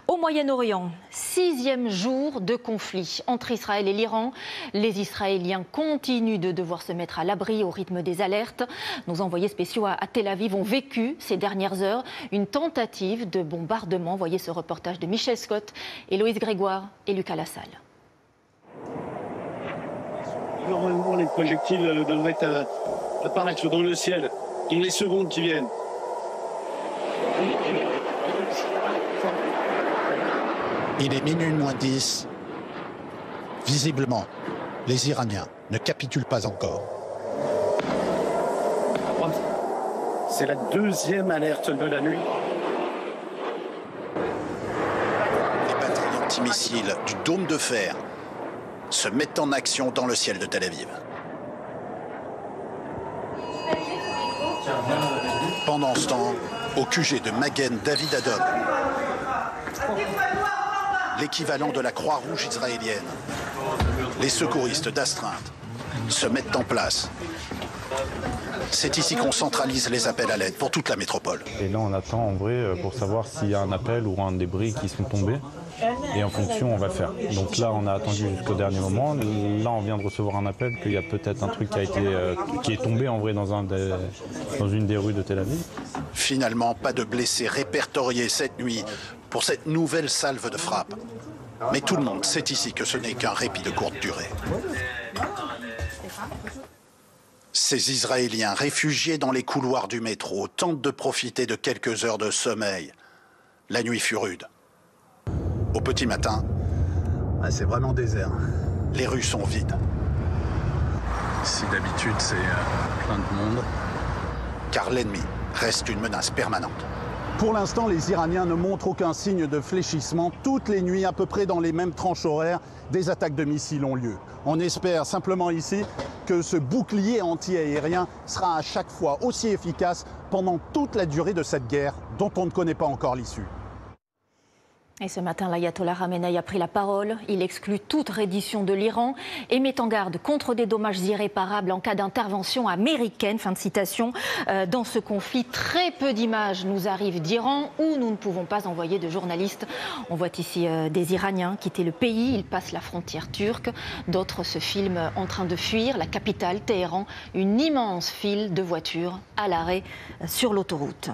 Au Moyen-Orient, 6e jour de conflit entre Israël et l'Iran. Les Israéliens continuent de devoir se mettre à l'abri au rythme des alertes. Nos envoyés spéciaux à Tel Aviv ont vécu ces dernières heures une tentative de bombardement. Voyez ce reportage de Michel Scott, Héloïse Grégoire et Lucas Lassalle. Normalement, les projectiles devraient apparaître dans le ciel dans les secondes qui viennent. Il est minuit moins 10. Visiblement, les Iraniens ne capitulent pas encore. C'est la deuxième alerte de la nuit. Les batteries antimissiles du dôme de fer se mettent en action dans le ciel de Tel Aviv. Pendant ce temps, au QG de Magen David Adom, l'équivalent de la Croix-Rouge israélienne, les secouristes d'astreinte se mettent en place. C'est ici qu'on centralise les appels à l'aide pour toute la métropole. Et là, on attend en vrai pour savoir s'il y a un appel ou un débris qui sont tombés. Et en fonction, on va faire. Donc là, on a attendu jusqu'au dernier moment. Là, on vient de recevoir un appel qu'il y a peut-être un truc qui est tombé en vrai dans une des rues de Tel Aviv. Finalement, pas de blessés répertoriés cette nuit pour cette nouvelle salve de frappe. Mais tout le monde sait ici que ce n'est qu'un répit de courte durée. Ces Israéliens réfugiés dans les couloirs du métro tentent de profiter de quelques heures de sommeil. La nuit fut rude. Au petit matin, c'est vraiment désert. Les rues sont vides. Ici, d'habitude, c'est plein de monde. Car l'ennemi reste une menace permanente. Pour l'instant, les Iraniens ne montrent aucun signe de fléchissement. Toutes les nuits, à peu près dans les mêmes tranches horaires, des attaques de missiles ont lieu. On espère simplement ici que ce bouclier anti-aérien sera à chaque fois aussi efficace pendant toute la durée de cette guerre dont on ne connaît pas encore l'issue. Et ce matin, l'ayatollah Khamenei a pris la parole. Il exclut toute reddition de l'Iran et met en garde contre des dommages irréparables en cas d'intervention américaine. Fin de citation. Dans ce conflit, très peu d'images nous arrivent d'Iran où nous ne pouvons pas envoyer de journalistes. On voit ici des Iraniens quitter le pays. Ils passent la frontière turque. D'autres se filment en train de fuir la capitale, Téhéran. Une immense file de voitures à l'arrêt sur l'autoroute.